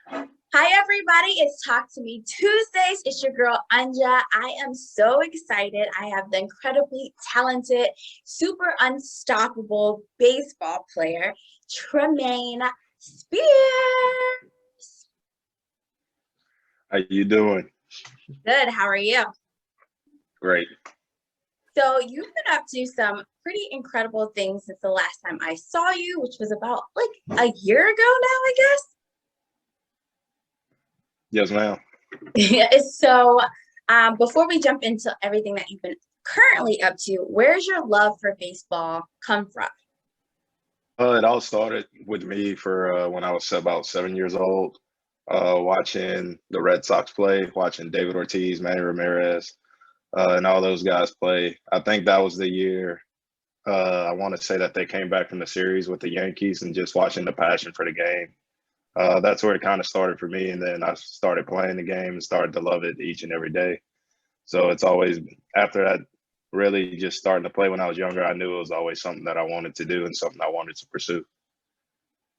Hi, everybody. It's Talk to Me Tuesdays. It's your girl, Anja. I am so excited. I have the incredibly talented, super unstoppable baseball player, Tremaine Spears. How you doing? Good. How are you? Great. So, you've been up to some pretty incredible things since the last time I saw you, which was about like a year ago now, I guess. Yes, ma'am. So, before we jump into everything that you've been currently up to, where's your love for baseball come from? It all started with me for when I was about 7 years old, watching the Red Sox play, watching David Ortiz, Manny Ramirez, and all those guys play. I think that was the year. I want to say that they came back from the series with the Yankees and just watching the passion for the game. That's where it kind of started for me, and then I started playing the game and started to love it each and every day. So it's always after that, really just starting to play when I was younger, I knew it was always something that I wanted to do and something I wanted to pursue.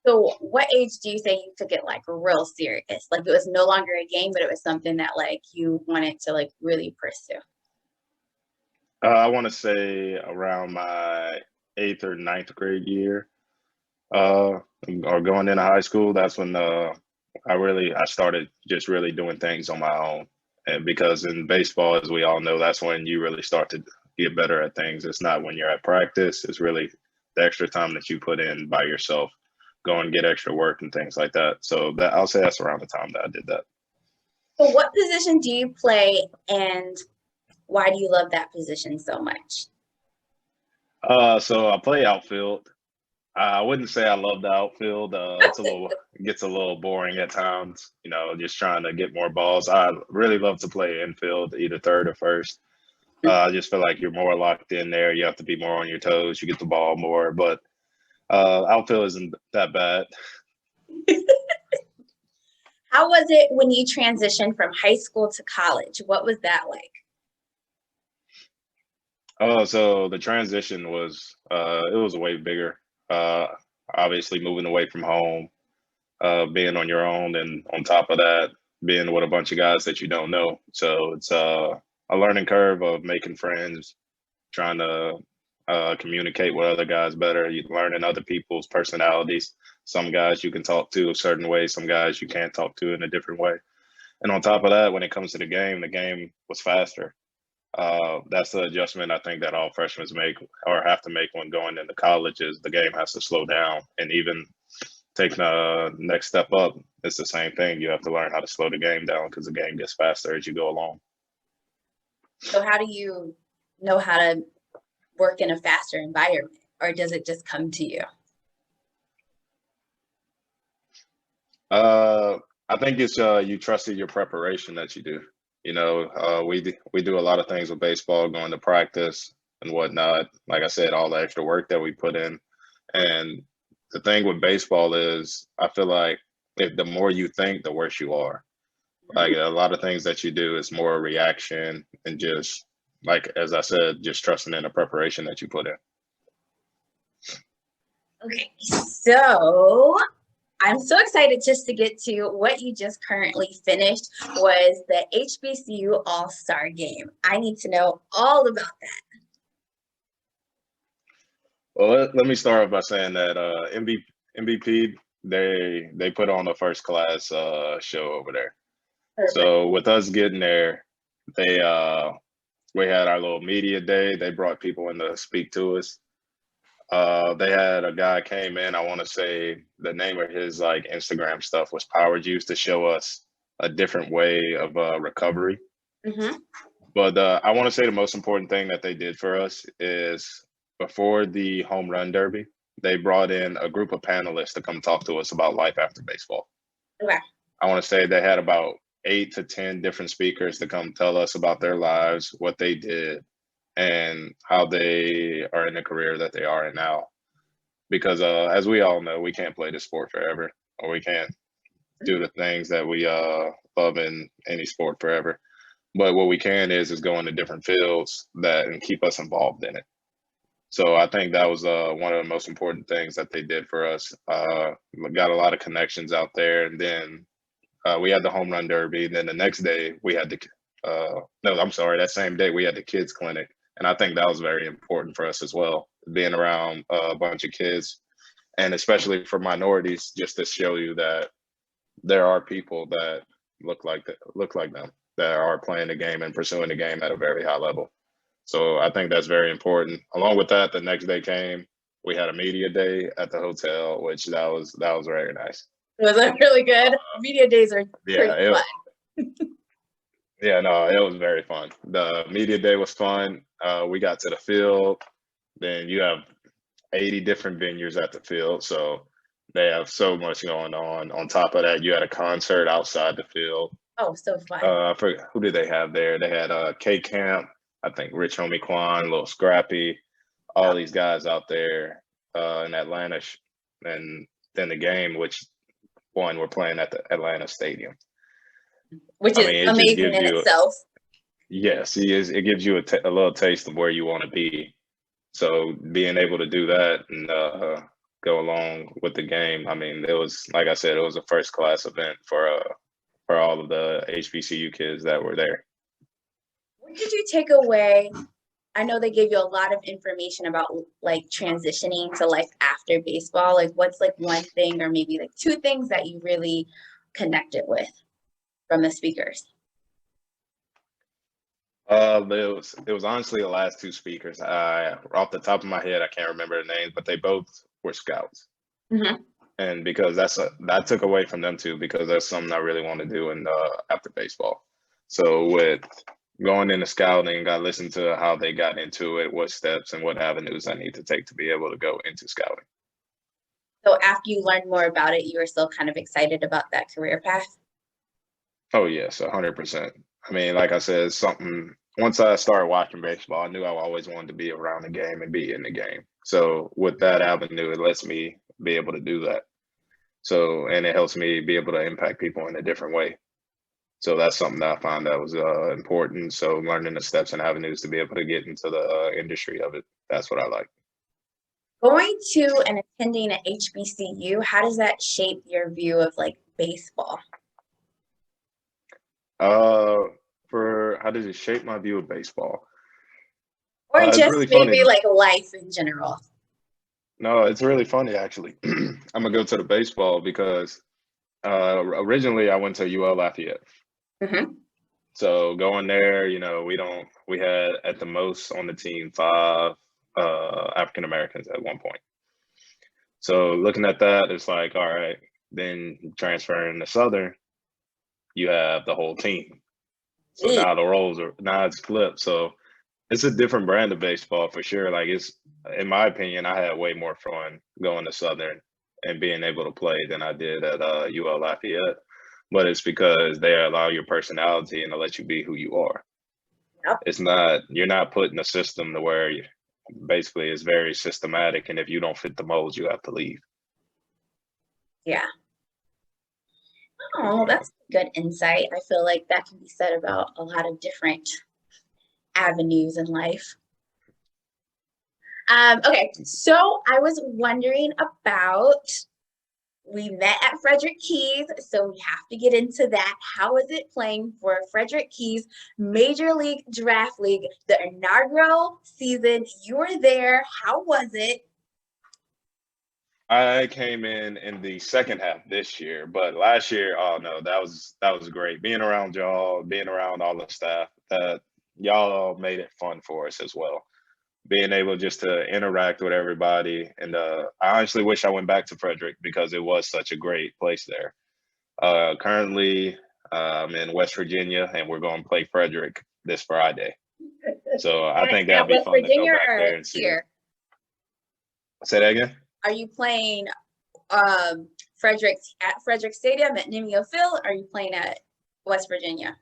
So, what age do you say you took it like real serious? Like it was no longer a game, but it was something that like you wanted to like really pursue. I want to say around my eighth or ninth grade year, uh, or going into high school. That's when I started just really doing things on my own. And because in baseball, as we all know, that's when you really start to get better at things. It's not when you're at practice. It's really the extra time that you put in by yourself, go and get extra work and things like that. So that I'll say that's around the time that I did that. So, what position do you play, and why do you love that position so much? So I play outfield. I wouldn't say I love the outfield. It gets a little boring at times. Just trying to get more balls. I really love to play infield, either third or first. I just feel like you're more locked in there. You have to be more on your toes. You get the ball more, but outfield isn't that bad. How was it when you transitioned from high school to college? What was that like? Oh, so the transition was it was way bigger. Uh, Obviously, moving away from home, being on your own, and on top of that, being with a bunch of guys that you don't know. So it's a learning curve of making friends, trying to communicate with other guys better. You learning other people's personalities. Some guys you can talk to a certain way, some guys you can't talk to in a different way. And on top of that, when it comes to the game was faster. That's the adjustment I think that all freshmen make or have to make when going into college is the game has to slow down. And even taking a next step up, it's the same thing. You have to learn how to slow the game down because the game gets faster as you go along. So, how do you know how to work in a faster environment, or does it just come to you? Uh, I think it's you trusted your preparation that you do. We do a lot of things with baseball, going to practice and whatnot. Like I said, all the extra work that we put in. And the thing with baseball is, I feel like if the more you think, the worse you are. Like a lot of things that you do is more a reaction and just like as I said, just trusting in the preparation that you put in. Okay, so I'm so excited just to get to what you just currently finished was the HBCU All-Star Game. I need to know all about that. Well, let me start off by saying that MVP they put on a first class show over there. Perfect. So with us getting there, they we had our little media day. They brought people in to speak to us. They had a guy came in. I want to say the name of his like Instagram stuff was Power Juice to show us a different way of recovery. Mm-hmm. But I want to say the most important thing that they did for us is before the home run derby, they brought in a group of panelists to come talk to us about life after baseball. Okay. I want to say they had about 8 to 10 different speakers to come tell us about their lives, what they did, and how they are in the career that they are in now. Because as we all know, we can't play the sport forever, or we can't do the things that we love in any sport forever. But what we can is go into different fields that and keep us involved in it. So I think that was one of the most important things that they did for us. Got a lot of connections out there, and then we had the home run derby. Then the next day we had the no, I'm sorry, that same day we had the kids clinic, and I think that was very important for us as well, being around a bunch of kids, and especially for minorities, just to show you that there are people that look like them that are playing the game and pursuing the game at a very high level. So I think that's very important. Along with that, the next day came. We had a media day at the hotel, which that was very nice. Was that really good? Media days are pretty Yeah, fun. yeah, no, it was very fun. The media day was fun. We got to the field. Then you have 80 different venues at the field, so they have so much going on. On top of that, you had a concert outside the field. Oh, so fun. I forget, who did they have there? They had K Camp, I think Rich Homie Quan, Lil Scrappy, all these guys out there in Atlanta, and then the game, which one we're playing at the Atlanta Stadium, which is it just amazing gives in you itself. yes, he is. It gives you a little taste of where you want to be. So being able to do that and go along with the game, I mean, it was like I said, it was a first class event for all of the HBCU kids that were there. What did you take away? I know they gave you a lot of information about like transitioning to life after baseball. Like, what's like one thing or maybe like two things that you really connected with from the speakers? It was honestly the last two speakers. Off the top of my head, I can't remember the names, but they both were scouts. Mm-hmm. And because that took away from them too, because that's something I really want to do in after baseball. So with going into scouting, I listened to how they got into it, what steps and what avenues I need to take to be able to go into scouting. So after you learned more about it, you were still kind of excited about that career path? Oh yes, 100%. I mean, like I said, something. Once I started watching baseball, I knew I always wanted to be around the game and be in the game. So with that avenue, it lets me be able to do that. So, and it helps me be able to impact people in a different way. So that's something that I found that was important. So learning the steps and avenues to be able to get into the industry of it, that's what I like. Going to and attending an HBCU, how does that shape your view of like baseball? For how does it shape my view of baseball? Or It's just really maybe funny. like life in general? No, it's really funny actually. I'm gonna go to the baseball because originally I went to UL Lafayette. Mm-hmm. So going there, we had at the most on the team five African Americans at one point. So looking at that, it's like, all right, then transferring to Southern, you have the whole team. So now now it's flipped. So it's a different brand of baseball for sure. Like in my opinion, I had way more fun going to Southern and being able to play than I did at UL Lafayette. But it's because they allow your personality and to let you be who you are. Yep. You're not put in a system to where basically it's very systematic. And if you don't fit the mold, you have to leave. Yeah. Oh, that's good insight. I feel like that can be said about a lot of different avenues in life. Okay, so I was wondering about, we met at Frederick Keys, so we have to get into that. How is it playing for Frederick Keys Major League Draft League, the inaugural season? You were there. How was it? I came in the second half this year, but last year, oh no, that was great. Being around y'all, being around all the staff, that y'all made it fun for us as well. Being able just to interact with everybody, and I honestly wish I went back to Frederick because it was such a great place there. Currently, I'm in West Virginia, and we're going to play Frederick this Friday. So I think that'd be West fun to go Virginia back or there and see. here? Say that again. Are you playing Frederick at Frederick Stadium at Nimio Phil? Or are you playing at West Virginia?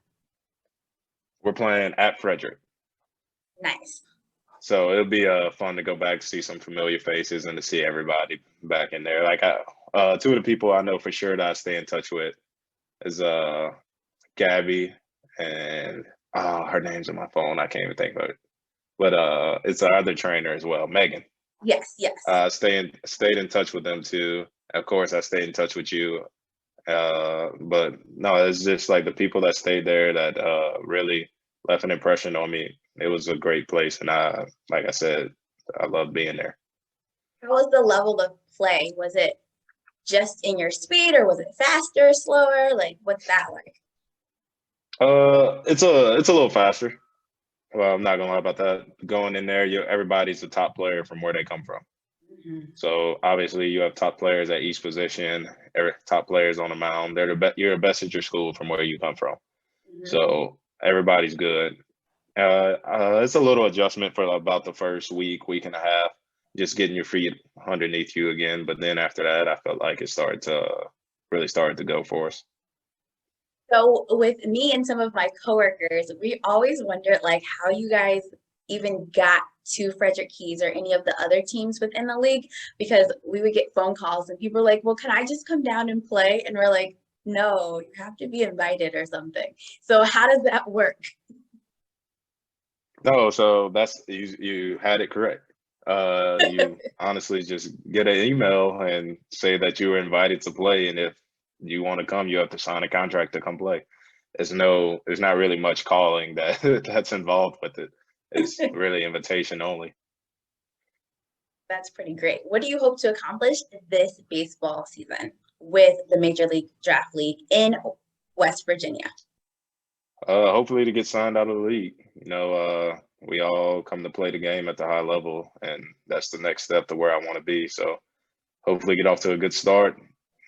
We're playing at Frederick. Nice. So it'll be fun to go back to see some familiar faces and to see everybody back in there. Like two of the people I know for sure that I stay in touch with is Gabby and her name's on my phone. I can't even think of it. But it's our other trainer as well, Megan. Yes, yes. Stayed in touch with them too. Of course, I stayed in touch with you But no, it's just like the people that stayed there that really left an impression on me. It was a great place, and like I said, I love being there. How was the level of play? Was it just in your speed, or was it faster, slower? Like, what's that like? It's a little faster. Well, I'm not gonna lie about that. Going in there, everybody's the top player from where they come from. Mhm. So obviously, you have top players at each position. Every top players on the mound. You're the best at your school from where you come from. Mhm. So everybody's good. It's a little adjustment for about the first week and a half, just getting your feet underneath you again. But then after that, I felt like it started to go for us. So with me and some of my coworkers, we always wondered like how you guys even got to Frederick Keys or any of the other teams within the league, because we would get phone calls and people were like, well, can I just come down and play? And we're like, no, you have to be invited or something. So how does that work? No, so that's you had it correct. You honestly just get an email and say that you were invited to play, and if you want to come, you have to sign a contract to come play. There's not really much calling that that's involved with it. It's really invitation only. That's pretty great. What do you hope to accomplish this baseball season with the Major League Draft League in West Virginia? Hopefully to get signed out of the league. We all come to play the game at the high level, and that's the next step to where I want to be. So hopefully get off to a good start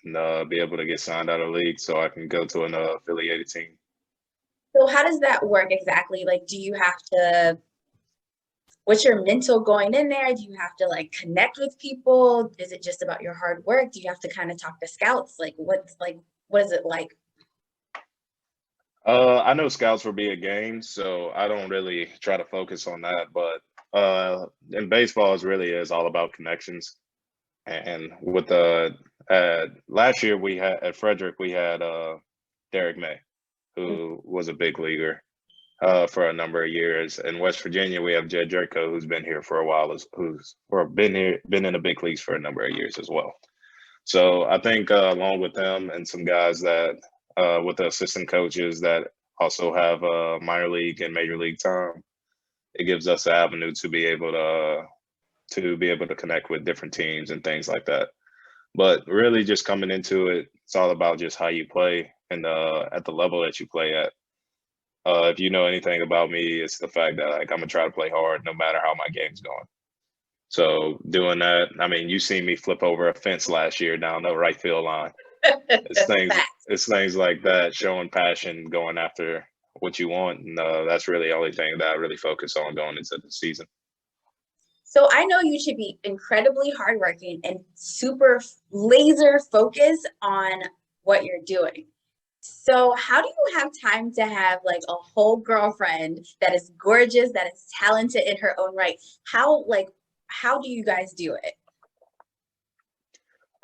and be able to get signed out of the league so I can go to an affiliated team. So how does that work exactly? Like, do you have to, what's your mental going in there? Do you have to like connect with people? Is it just about your hard work? Do you have to kind of talk to scouts? What is it like? I know scouts will be at games, so I don't really try to focus on that. But in baseball, it really is all about connections. And with the last year we had at Frederick, we had Derek May, who was a big leaguer for a number of years. In West Virginia, we have Jed Jerko, who's been here for a while, been in the big leagues for a number of years as well. So I think along with them and some guys that with the assistant coaches that also have minor league and major league time, it gives us an avenue to be able to connect with different teams and things like that. But really, just coming into it, it's all about just how you play and at the level that you play at. If you know anything about me, it's the fact that like I'm gonna try to play hard no matter how my game's going. So doing that, I mean, you seen me flip over a fence last year down the right field line. It's things like that, showing passion, going after what you want, and that's really the only thing that I really focus on going into the season. So I know you should be incredibly hardworking and super laser focused on what you're doing. So how do you have time to have like a whole girlfriend that is gorgeous, that is talented in her own right? How do you guys do it?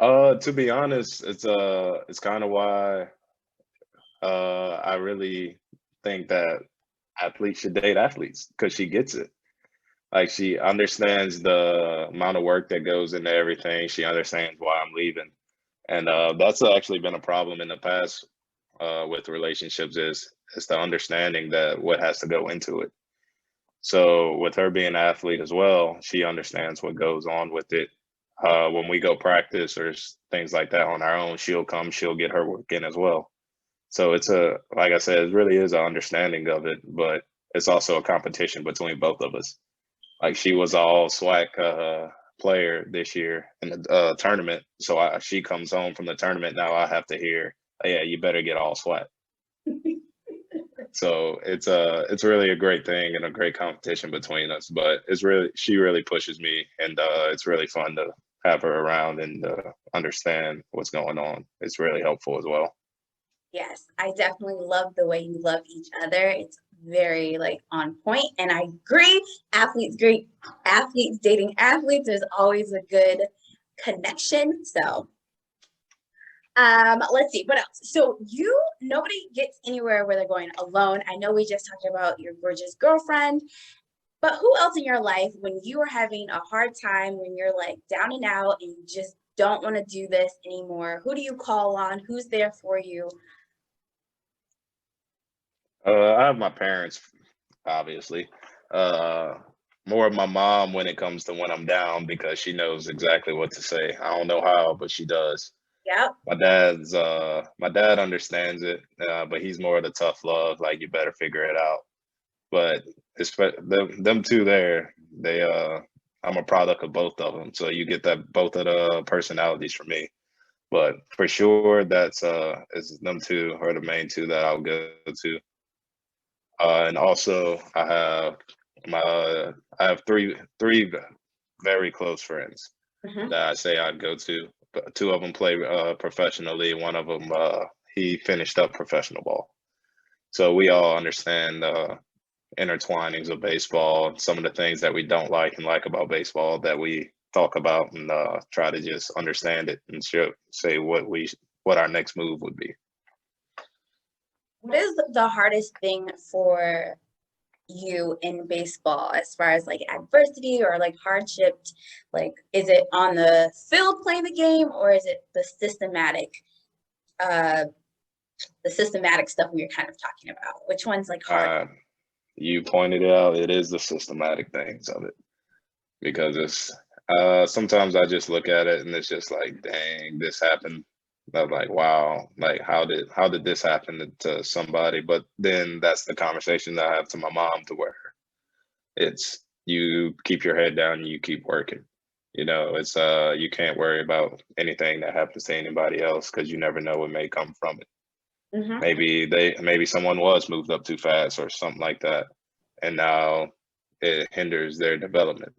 To be honest, it's kind of why I really think that athletes should date athletes because she gets it. Like she understands the amount of work that goes into everything. She understands why I'm leaving, and that's actually been a problem in the past with relationships is the understanding that what has to go into it. So with her being an athlete as well, she understands what goes on with it. When we go practice or things like that on our own, she'll get her work in as well. So like I said, it really is an understanding of it, but it's also a competition between both of us. Like she was all SWAC player this year in the tournament. So she comes home from the tournament. Now I have to hear, oh, yeah, you better get all SWAC. So it's really a great thing and a great competition between us. But she really pushes me, and it's really fun to have her around and understand what's going on. It's really helpful as well. Yes, I definitely love the way you love each other. It's very like on point, and I agree. Athletes dating athletes. There's always a good connection. So, let's see what else. So nobody gets anywhere where they're going alone. I know we just talked about your gorgeous girlfriend, but who else in your life when you are having a hard time, when you're like down and out and you just don't want to do this anymore? Who do you call on? Who's there for you? I have my parents, obviously. Uh, More of my mom when it comes to when I'm down because she knows exactly what to say. I don't know how, but she does. Yep. My dad understands it, but he's more of the tough love, like you better figure it out. But it's them two there, I'm a product of both of them, so you get that both of the personalities from me. But for sure, that's is them two are the main two that I'll go to. And also, I have three very close friends Mhm. that I say I'd go to. But two of them play professionally. One of them he finished up professional ball. So we all understand intertwinings of baseball, some of the things that we don't like and like about baseball that we talk about and try to just understand it and say what our next move would be. What is the hardest thing for you in baseball as far as like adversity or like hardship? Like, is it on the field playing the game, or is it uh the systematic stuff we were kind of talking about? Which one's like hard? You pointed it out. It is the systematic things of it because it's sometimes I just look at it and it's just like, dang, this happened. I'm like, wow, like how did this happen to somebody? But then that's the conversation that I have to my mom to where it's you keep your head down and you keep working. You know, it's you can't worry about anything that happens to anybody else because you never know what may come from it. Mm-hmm. Maybe someone was moved up too fast or something like that, and now it hinders their development.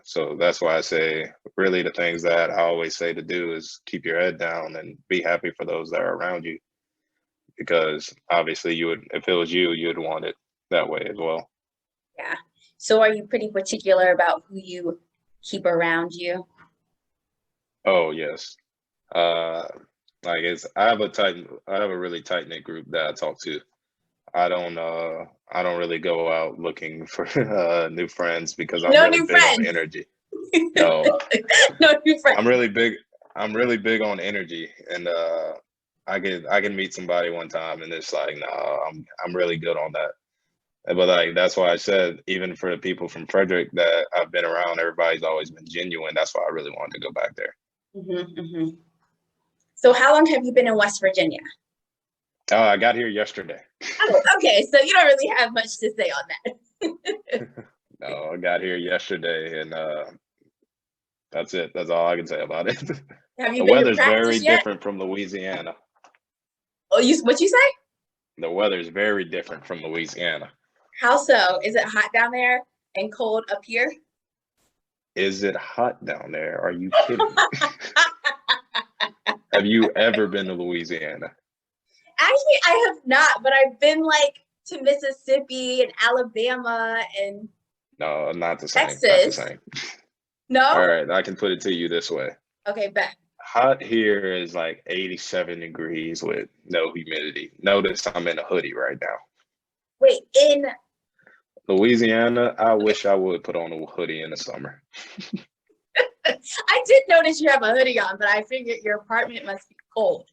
So that's why I say really the things that I always say to do is keep your head down and be happy for those that are around you because obviously you would if it was you you'd want it that way as well. Yeah. So are you pretty particular about who you keep around you? Oh yes. Uh like it's I have a really tight knit group that I talk to. I don't really go out looking for new friends because I'm No really new big on friends. energy. No, No new I'm friends. really big I'm really big on energy and I can meet somebody one time and it's like, no, I'm really good on that. But like that's why I said even for the people from Frederick that I've been around, everybody's always been genuine. That's why I really wanted to go back there. Mm-hmm, mm-hmm. So how long have you been in West Virginia? I got here yesterday. Oh, okay. So you don't really have much to say on that. No, I got here yesterday and that's it. That's all I can say about it. Have you The been to weather's very practice yet? different from Louisiana. Oh, what you say? The weather's very different from Louisiana. How so? Is it hot down there and cold up here? Is it hot down there? Are you kidding me? Have you ever been to Louisiana? Actually, I have not, but I've been like to Mississippi and Alabama and No, not the same. Not the Texas. same. All No? right, I can put it to you this way. Okay, bet. Hot here is like 87 degrees with no humidity. Notice I'm in a hoodie right now. Wait, in Louisiana, I okay. wish I would put on a hoodie in the summer. I did notice you have a hoodie on, but I figured your apartment must be cold.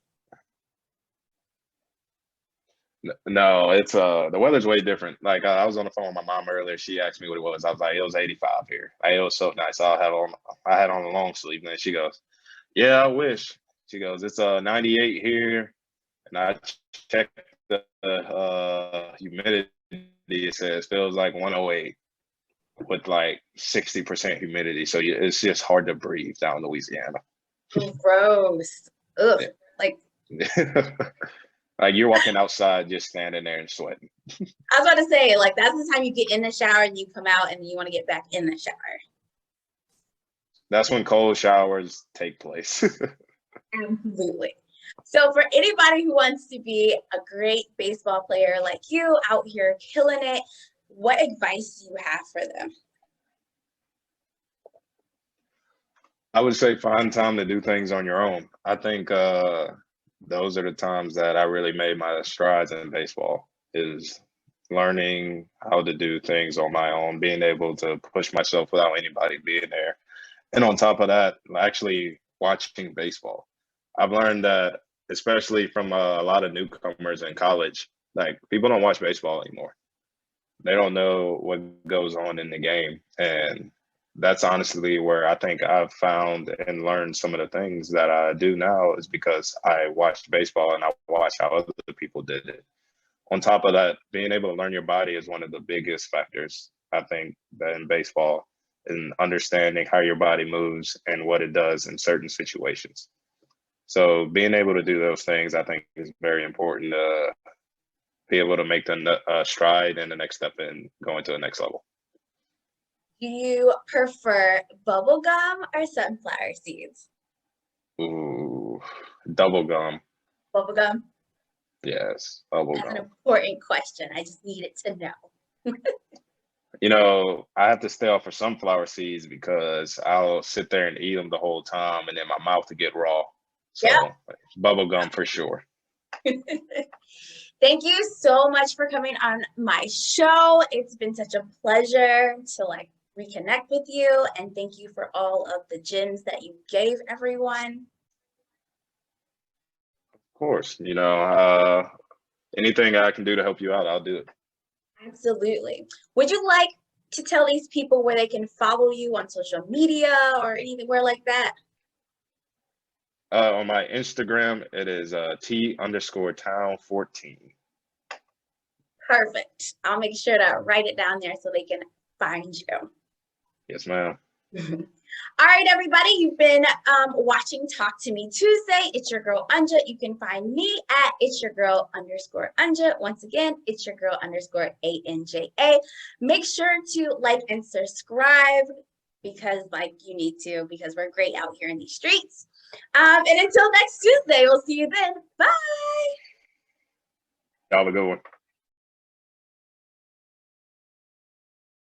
No, it's the weather's way different. Like I was on the phone with my mom earlier. She asked me what it was. I was like, it was 85 here. Like, it was so nice. I had on a long sleeve. And then she goes, yeah, I wish. She goes, it's 98 here, and I checked the humidity. It says feels like 108 with like 60% humidity. So it's just hard to breathe down in Louisiana. Gross. Ugh. Like Like you're walking outside, just standing there and sweating. I was about to say, like that's the time you get in the shower and you come out and you want to get back in the shower. That's when cold showers take place. Absolutely. So for anybody who wants to be a great baseball player like you out here killing it, what advice do you have for them? I would say find time to do things on your own. I think those are the times that I really made my strides in baseball is learning how to do things on my own, being able to push myself without anybody being there. And on top of that, actually watching baseball. I've learned that, especially from a lot of newcomers in college, like people don't watch baseball anymore. They don't know what goes on in the game. And that's honestly where I think I've found and learned some of the things that I do now is because I watched baseball and I watched how other people did it. On top of that, being able to learn your body is one of the biggest factors, I think, that in baseball, and understanding how your body moves and what it does in certain situations. So being able to do those things, I think, is very important to be able to make the stride and the next step in going to the next level. Do you prefer bubble gum or sunflower seeds? Ooh, double gum. Bubble gum? Yes, bubble That's an gum. important question. I just needed to know. You know, I have to stay off of sunflower seeds because I'll sit there and eat them the whole time and then my mouth will get raw. So Yep. bubble gum for sure. Thank you so much for coming on my show. It's been such a pleasure to reconnect with you, and thank you for all of the gems that you gave everyone. Of course, anything I can do to help you out, I'll do it. Absolutely. Would you like to tell these people where they can follow you on social media or anywhere like that? On my Instagram, it is T_town14. Perfect. I'll make sure to write it down there so they can find you. Yes, ma'am. All right, everybody, you've been watching Talk to Me Tuesday. It's your girl, Anja. You can find me at It's Your Girl _Anja. Once again, It's Your Girl _ANJA. Make sure to like and subscribe because you need to, because we're great out here in these streets. And until next Tuesday, we'll see you then. Bye. Y'all have a good one.